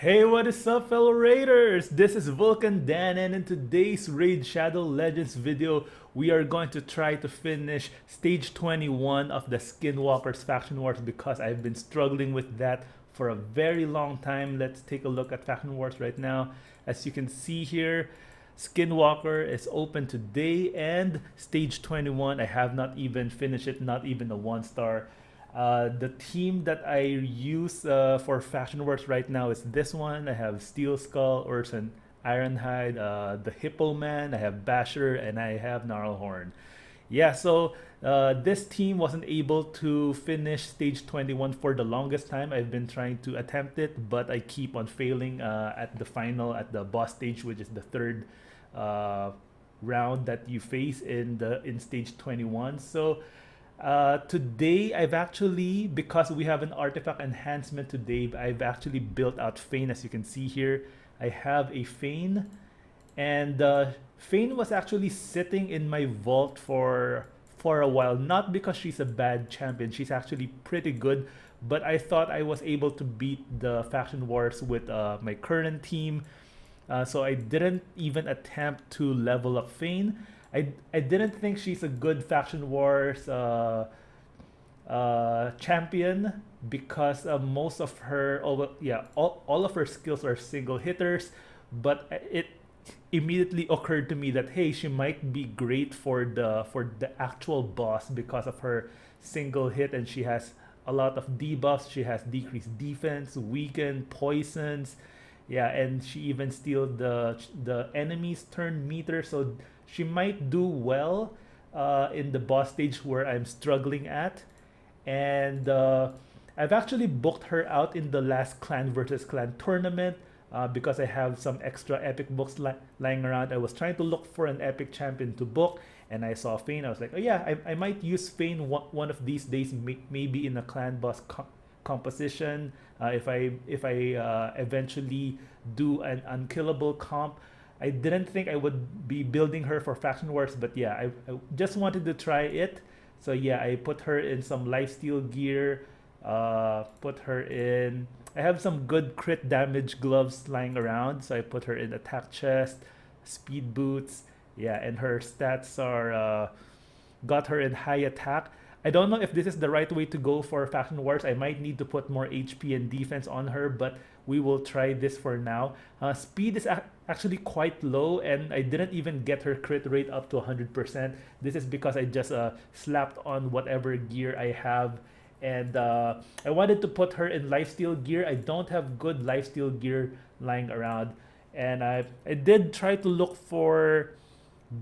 Hey, what is up, fellow raiders? This is Vulcan Dan, and in today's Raid Shadow Legends video, we are going to try to finish stage 21 of the Skinwalker's Faction Wars because I've been struggling with that for a very long time. Let's take a look at Faction Wars right now. As you can see here, Skinwalker is open today, and stage 21, I have not even finished it, not even a 1 star. The team that I use for Faction Wars right now is this one. I have Steel Skull, Urson Ironhide, the Hippo Man, I have Basher, and I have Gnarlhorn. Yeah, so this team wasn't able to finish stage 21 for the longest time. I've been trying to attempt it, but I keep on failing at the final, at the boss stage, which is the third uh, round that you face in stage 21. So today I've actually, because we have an artifact enhancement today, I've actually built out Fane. As you can see here, I have a Fane, and Fane was actually sitting in my vault for a while. Not because she's a bad champion, she's actually pretty good, but I thought I was able to beat the faction wars with my current team, so I didn't even attempt to level up Fane. I didn't think she's a good faction wars champion because most of her, oh, well, yeah, all of her skills are single hitters. But it immediately occurred to me that hey, she might be great for the actual boss because of her single hit, and she has a lot of debuffs. She has decreased defense, weaken, poisons, yeah, and she even steals the enemy's turn meter, so she might do well in the boss stage where I'm struggling at. And I've actually booked her out in the last clan versus clan tournament because I have some extra epic books lying around. I was trying to look for an epic champion to book, and I saw Fane. I was like, oh yeah, I might use Fane one of these days, maybe in a clan boss composition, if I eventually do an unkillable comp. I didn't think I would be building her for faction wars, but yeah, I just wanted to try it. So yeah, I put her in some lifesteal gear. Put her in. I have some good crit damage gloves lying around, so I put her in attack chest, speed boots. Yeah, and her stats are got her in high attack. I don't know if this is the right way to go for faction wars. I might need to put more HP and defense on her, but we will try this for now. Speed is actually quite low, and I didn't even get her crit rate up to 100%. This is because I just slapped on whatever gear I have, and I wanted to put her in lifesteal gear. I don't have good lifesteal gear lying around, and I did try to look for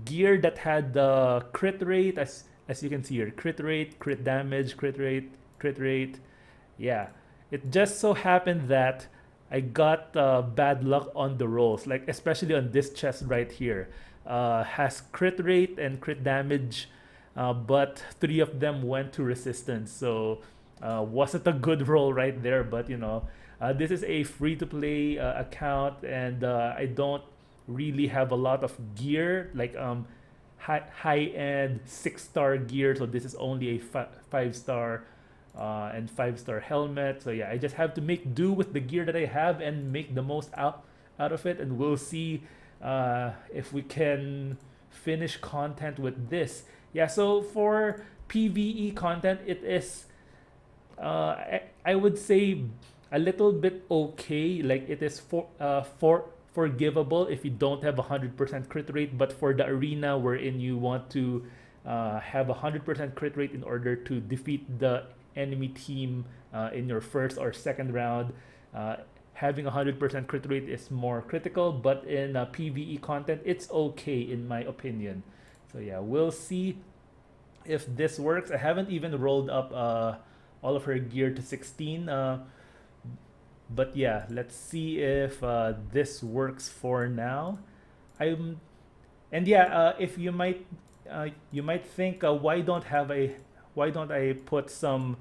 gear that had the crit rate, as you can see here, crit rate, crit damage, crit rate. Yeah, it just so happened that I got bad luck on the rolls, like especially on this chest right here. Has crit rate and crit damage, but three of them went to resistance. So wasn't a good roll right there. But this is a free-to-play account, and I don't really have a lot of gear like high-end 6-star gear. So this is only a 5-star and 5-star helmet. So yeah, I just have to make do with the gear that I have and make the most out of it, and we'll see if we can finish content with this. Yeah, so for PvE content, it is I would say a little bit okay. Like it is for forgivable if you don't have 100% crit rate, but for the arena wherein you want to have 100% crit rate in order to defeat the enemy team in your first or second round, having 100% crit rate is more critical. But in PvE content, it's okay in my opinion. So yeah, we'll see if this works. I haven't even rolled up all of her gear to 16. But yeah, let's see if this works for now. I'm, and yeah, if you might think, why don't I put some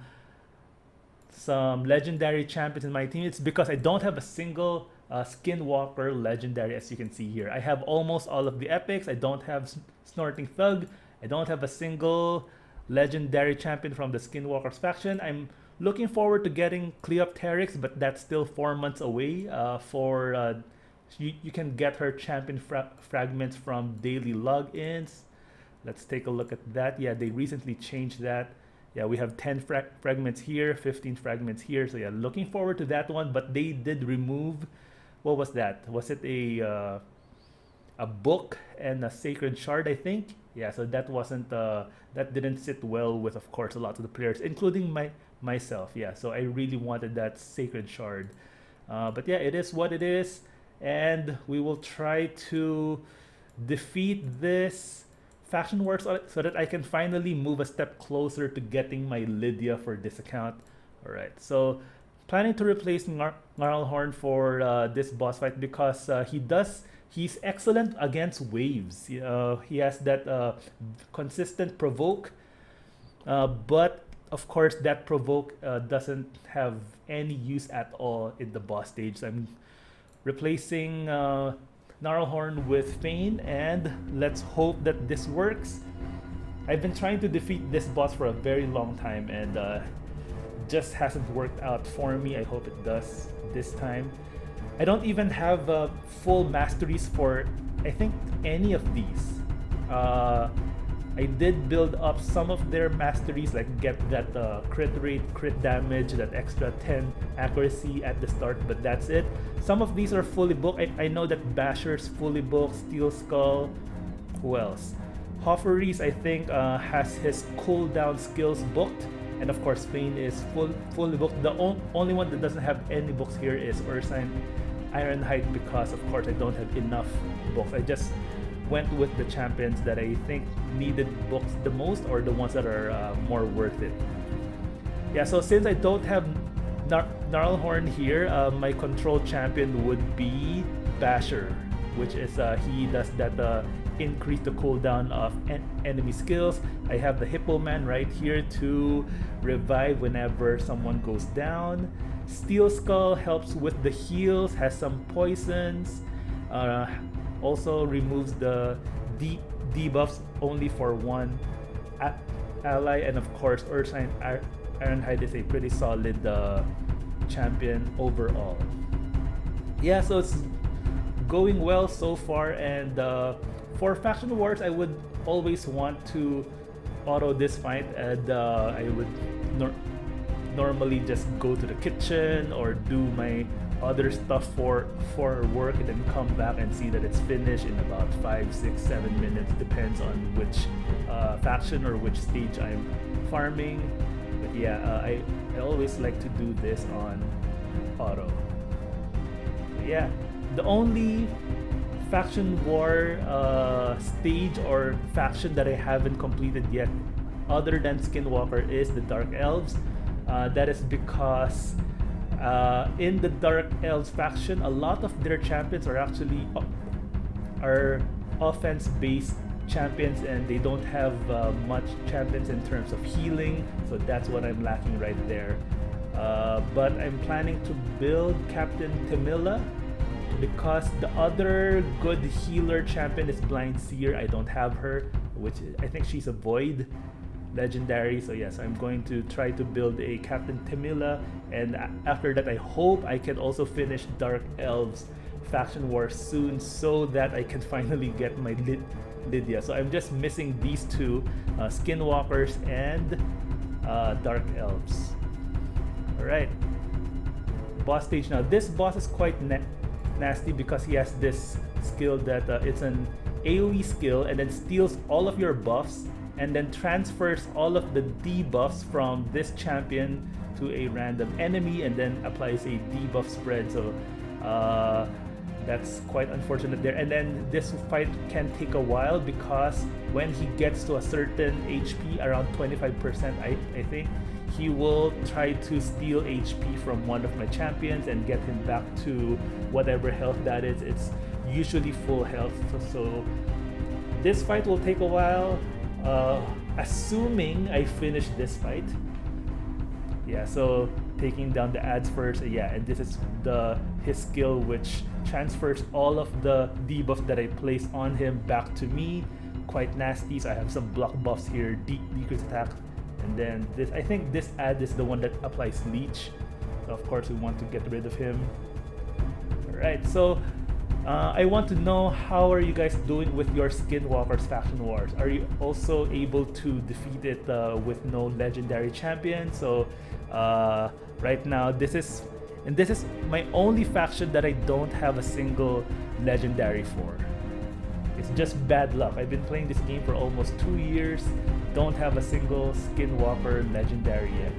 legendary champions in my team? It's because I don't have a single Skinwalker legendary, as you can see here. I have almost all of the epics. I don't have Snorting Thug. I don't have a single legendary champion from the Skinwalkers faction. I'm looking forward to getting Cleopteryx, but that's still 4 months away. You can get her champion fragments from daily logins. Let's take a look at that. Yeah, they recently changed that. Yeah, we have 10 fragments here, 15 fragments here. So yeah, looking forward to that one. But they did remove, what was that? Was it a book and a sacred shard, I think? Yeah, so that wasn't that didn't sit well with, of course, a lot of the players, including myself. Yeah, so I really wanted that sacred shard. But yeah, it is what it is, and we will try to defeat this faction war so that I can finally move a step closer to getting my Lydia for this account. All right, so planning to replace Gnarlhorn for this boss fight because he's excellent against waves. He has that consistent provoke, but of course that provoke doesn't have any use at all in the boss stage. So I'm replacing Gnarlhorn with Fane, and let's hope that this works. I've been trying to defeat this boss for a very long time, and just hasn't worked out for me. I hope it does this time. I don't even have full masteries for, I think, any of these. I did build up some of their masteries, like get that crit rate, crit damage, that extra 10 accuracy at the start, but that's it. Some of these are fully booked. I know that Basher's fully booked, Steel Skull. Who else? Hoffery's, I think, has his cooldown skills booked. And of course, Fane is fully booked. The only one that doesn't have any books here is Ursine Ironhide, because of course I don't have enough books. I just went with the champions that I think needed books the most, or the ones that are more worth it. Yeah, so since I don't have Gnarlhorn here, my control champion would be Basher, which is he does that increase the cooldown of enemy skills. I have the Hippo Man right here to revive whenever someone goes down. Steel Skull helps with the heals, has some poisons, also removes the debuffs only for one ally, and of course Ursine Ironhide is a pretty solid champion overall. Yeah, so it's going well so far, and for Faction Wars I would always want to auto this fight, and I would normally just go to the kitchen or do my other stuff for work, and then come back and see that it's finished in about 5, 6, 7 minutes, depends on which faction or which stage I'm farming. But yeah, I always like to do this on auto. But yeah, the only faction war stage or faction that I haven't completed yet other than Skinwalker is the Dark Elves. That is because in the Dark Elves faction, a lot of their champions are actually offense-based champions, and they don't have much champions in terms of healing, so that's what I'm lacking right there. But I'm planning to build Captain Camilla, because the other good healer champion is Blind Seer. I don't have her, which I think she's a Void legendary. So yes, I'm going to try to build a Captain Camilla, and after that I hope I can also finish Dark Elves Faction War soon, so that I can finally get my Lydia. So I'm just missing these two, Skinwalkers and Dark Elves. Alright, boss stage now. This boss is quite nasty because he has this skill that it's an AoE skill, and then steals all of your buffs and then transfers all of the debuffs from this champion to a random enemy, and then applies a debuff spread. So that's quite unfortunate there. And then this fight can take a while, because when he gets to a certain HP, around 25% I think, he will try to steal HP from one of my champions and get him back to whatever health that is. It's usually full health, so this fight will take a while, assuming I finish this fight. Yeah, so taking down the ads first. Yeah, and this is his skill, which transfers all of the debuff that I place on him back to me. Quite nasty. So I have some block buffs here, decrease attack And then this, I think this ad is the one that applies leech. So of course we want to get rid of him. Alright, so I want to know, how are you guys doing with your Skinwalker's Faction Wars? Are you also able to defeat it with no legendary champion? So right now this is my only faction that I don't have a single legendary for. It's just bad luck. I've been playing this game for almost 2 years, don't have a single Skinwalker legendary yet.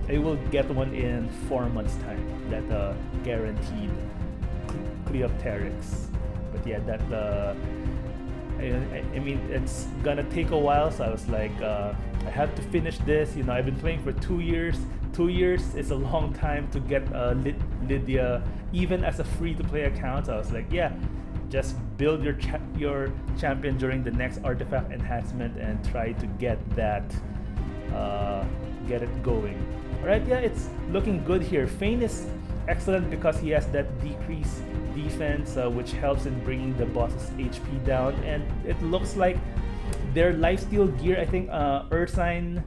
I will get one in 4 months time, that guaranteed Cleopteryx. But yeah, that I mean, it's gonna take a while, so I was like, I have to finish this. You know, I've been playing for 2 years. 2 years is a long time to get Lydia, even as a free-to-play account. So I was like, yeah, just build your champion during the next artifact enhancement and try to get that, get it going. All right, yeah, it's looking good here. Fane is excellent because he has that decreased defense, which helps in bringing the boss's HP down, and it looks like their lifesteal gear, I think Ursine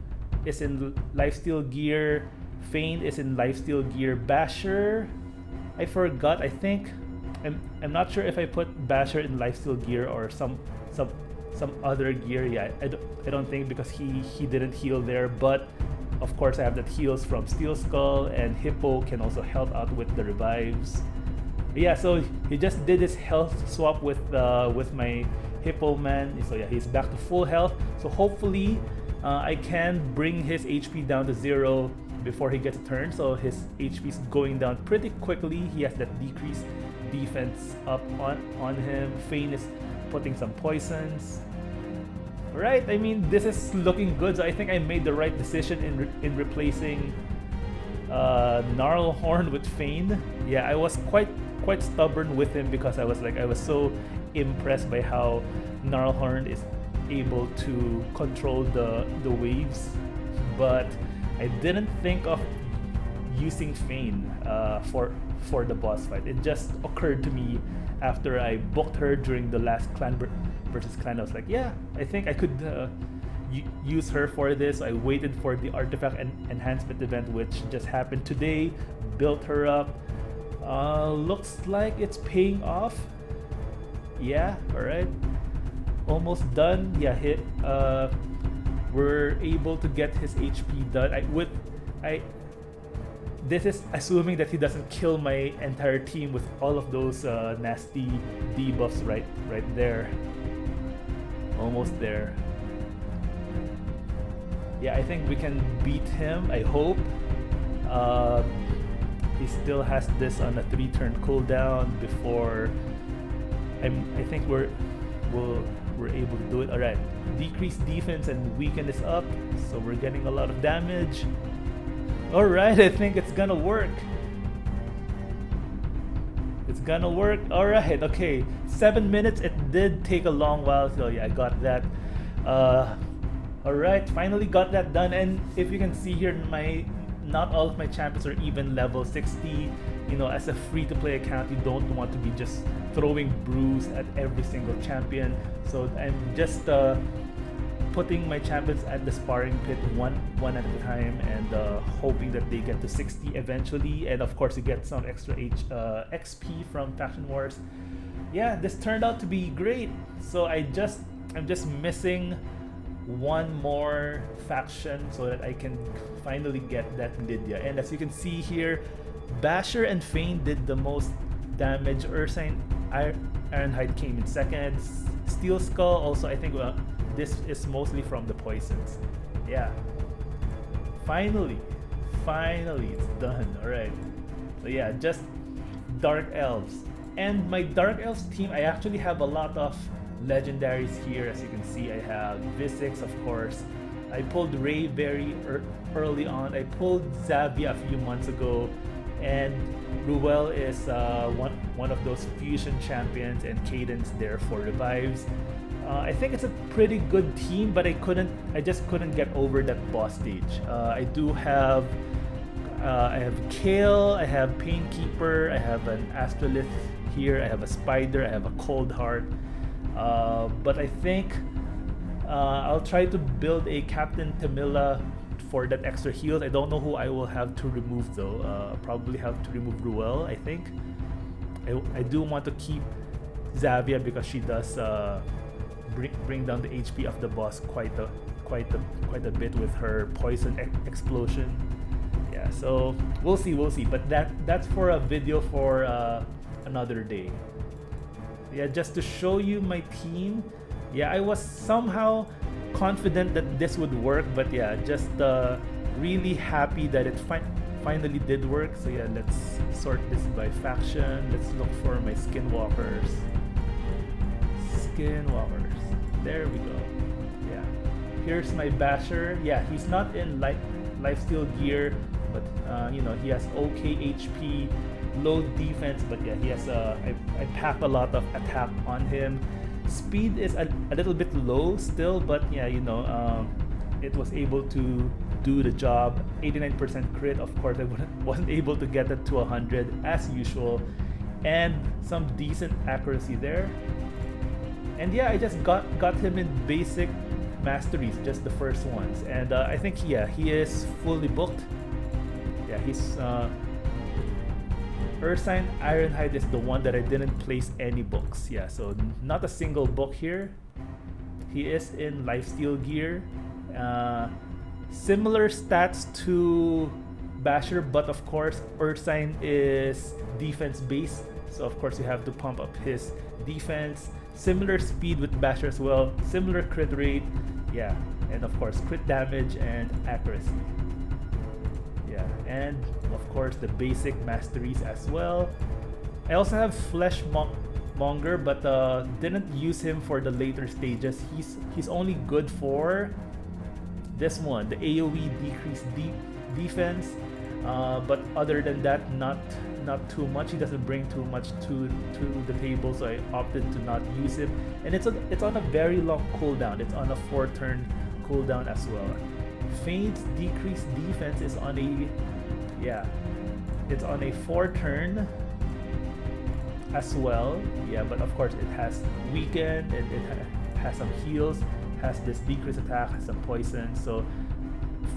is in lifesteal gear, Fane is in lifesteal gear, Basher, I forgot, I think I'm not sure if I put Basher in lifesteal gear or some other gear. Yeah, I don't think, because he didn't heal there, but of course I have that heals from Steel Skull, and Hippo can also help out with the revives. Yeah, so he just did his health swap with my Hippo man. So yeah, he's back to full health. So hopefully I can bring his HP down to 0 before he gets a turn. So his HP is going down pretty quickly. He has that decreased defense up on him. Fane is putting some poisons. Right, I mean, this is looking good. So I think I made the right decision in replacing Gnarlhorn with Fane. Yeah, I was quite stubborn with him because I was so impressed by how Gnarlhorn is able to control the waves, but I didn't think of using Fane for the boss fight. It just occurred to me after I booked her during the last clan versus clan. I was like, yeah, I think I could use her for this. I waited for the artifact enhancement event, which just happened today, built her up. Looks like it's paying off. Yeah, all right, almost done. Yeah, we're able to get his HP done. This is assuming that he doesn't kill my entire team with all of those nasty debuffs right there. Almost there. Yeah, I think we can beat him, I hope. He still has this on a 3-turn cooldown before I think we're able to do it. Alright, decreased defense and weaken is up, so we're getting a lot of damage. Alright, I think it's gonna work. It's gonna work. Alright, okay. 7 minutes. It did take a long while, so yeah, I got that. Alright, finally got that done. And if you can see here, not all of my champions are even level 60. You know, as a free-to-play account, you don't want to be just throwing brews at every single champion. So I'm just putting my champions at the sparring pit one at a time, and hoping that they get to 60 eventually. And of course, you get some extra XP from Faction Wars. Yeah, this turned out to be great. So I'm just missing one more faction so that I can finally get that Lydia. And as you can see here, Basher and Fane did the most damage. Ursine Ironhide came in second. Steel Skull also, I think this is mostly from the poisons. Yeah, finally it's done. Alright, so yeah, just Dark Elves. And my Dark Elves team, I actually have a lot of legendaries here. As you can see, I have Visix, of course. I pulled Ray very early on. I pulled Zavia a few months ago, and Ruel is one of those fusion champions, and Cadence there for revives. I think it's a pretty good team, but I just couldn't get over that boss stage. I have Kale, I have Painkeeper, I have an Astrolith here, I have a Spider, I have a Cold Heart. But I think I'll try to build a Captain Tamila for that extra heals. I don't know who I will have to remove though. Probably have to remove Ruel, I think. I do want to keep Xavia because she does bring down the HP of the boss quite a bit with her poison explosion. Yeah, so we'll see. But that's for a video for another day. Yeah, just to show you my team. Yeah, I was somehow confident that this would work, but yeah, just really happy that it finally did work. So yeah, let's sort this by faction. Let's look for my Skinwalkers. There we go. Yeah, here's my Basher. Yeah, he's not in lifesteal gear, but you know, he has okay HP, low defense, but yeah, he has I pack a lot of attack on him. Speed is a little bit low still, but yeah, you know, it was able to do the job. 89% crit. Of course, I wasn't able to get that to 100 as usual, and some decent accuracy there. And yeah, I just got him in basic masteries, just the first ones, and I think yeah, he is fully booked. Yeah, he's Ursine Ironhide is the one that I didn't place any books. Yeah, so not a single book here. He is in lifesteal gear. Similar stats to Basher, but of course Ursine is defense based, so of course you have to pump up his defense. Similar speed with Basher as well, similar crit rate, yeah, and of course crit damage and accuracy. Yeah, and of course the basic masteries as well. I also have Flesh Monger, but didn't use him for the later stages. He's only good for this one, the AoE decreased defense, but other than that, not too much. He doesn't bring too much to the table, so I opted to not use him. And it's on a very long cooldown. It's on a 4-turn cooldown as well. Fane's decreased defense is on it's on a 4-turn as well. Yeah, but of course it has weaken, it has some heals, has this decreased attack, has some poison. So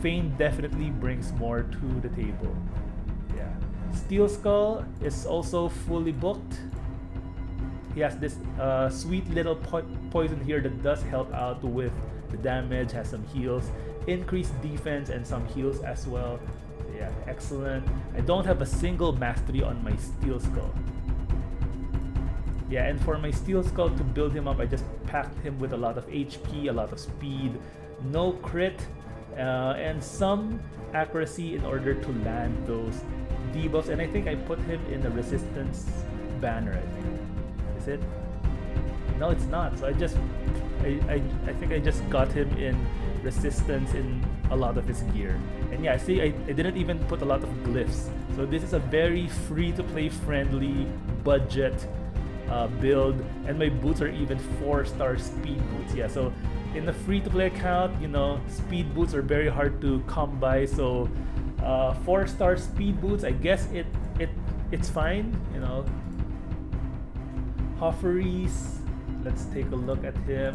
Fane definitely brings more to the table. Yeah, Steel Skull is also fully booked. He has this sweet little poison here that does help out with the damage, has some heals, increased defense and some heals as well. So yeah, excellent. I don't have a single mastery on my Steel Skull. Yeah, and for my Steel Skull to build him up, I just packed him with a lot of HP, a lot of speed, no crit, and some accuracy in order to land those debuffs. And I think I put him in the resistance banner, I think. Is it? No, it's not. So I think I just got him in resistance in a lot of his gear. And yeah, see, I didn't even put a lot of glyphs. So this is a very free-to-play friendly budget build, and my boots are even 4-star speed boots. Yeah, so in the free-to-play account, you know, speed boots are very hard to come by. So 4-star speed boots, I guess it's fine, you know. Hofferys, let's take a look at him.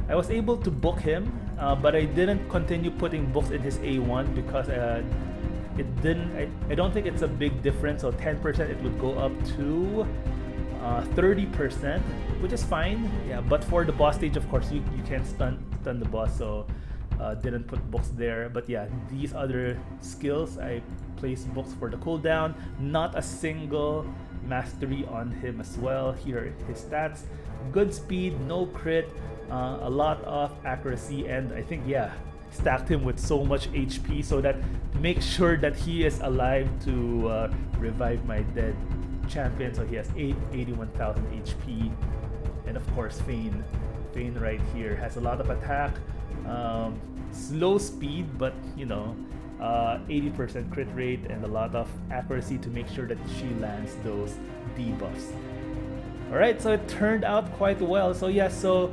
I was able to book him, but I didn't continue putting books in his A1 because it didn't. I don't think it's a big difference. So 10% it would go up to 30%, which is fine. Yeah, but for the boss stage, of course, you can't stun the boss, so didn't put books there. But yeah, these other skills, I placed books for the cooldown. Not a single mastery on him as well. Here are his stats: good speed, no crit, a lot of accuracy, and I think yeah, stacked him with so much HP so that make sure that he is alive to revive my dead champion. So he has 81,000 HP, and of course Fane right here has a lot of attack, slow speed, but you know, 80% crit rate and a lot of accuracy to make sure that she lands those debuffs. Alright, so it turned out quite well. So yeah, so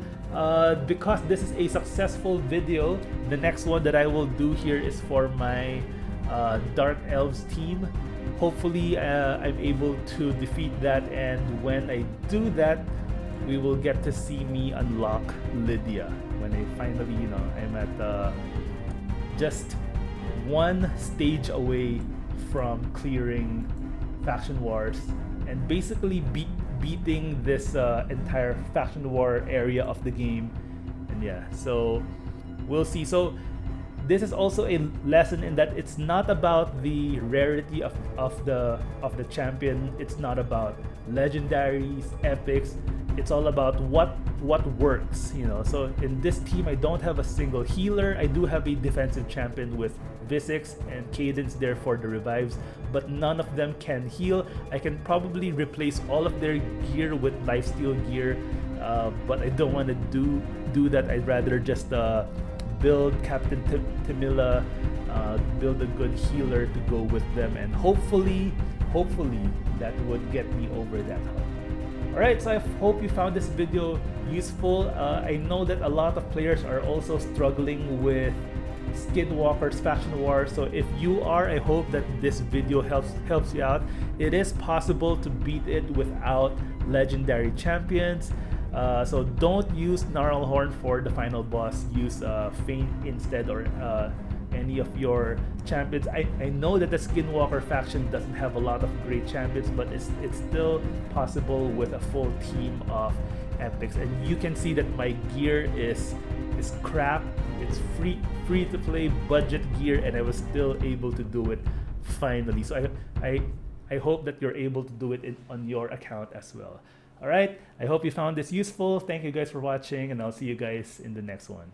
because this is a successful video, the next one that I will do here is for my Dark Elves team. Hopefully I'm able to defeat that, and when I do that, we will get to see me unlock Lydia when I finally, you know, I'm at just one stage away from clearing Faction Wars and basically beating this entire Faction War area of the game. And yeah, so we'll see. So this is also a lesson in that it's not about the rarity of the champion. It's not about legendaries, epics. It's all about what works, you know. So in this team, I don't have a single healer. I do have a defensive champion with Visix and Cadence there for the revives, but none of them can heal. I can probably replace all of their gear with lifesteal gear, but I don't want to do that. I'd rather just build Captain Tamila, build a good healer to go with them, and hopefully that would get me over that hump. Alright, so I hope you found this video useful. I know that a lot of players are also struggling with Skinwalker's Faction Wars, so if you are, I hope that this video helps you out. It is possible to beat it without legendary champions. So don't use Gnarlhorn for the final boss. Use Fane instead, or any of your champions. I know that the Skinwalker faction doesn't have a lot of great champions, but it's still possible with a full team of epics. And you can see that my gear is crap. It's free to play budget gear, and I was still able to do it finally. So I hope that you're able to do it on your account as well. Alright, I hope you found this useful. Thank you guys for watching, and I'll see you guys in the next one.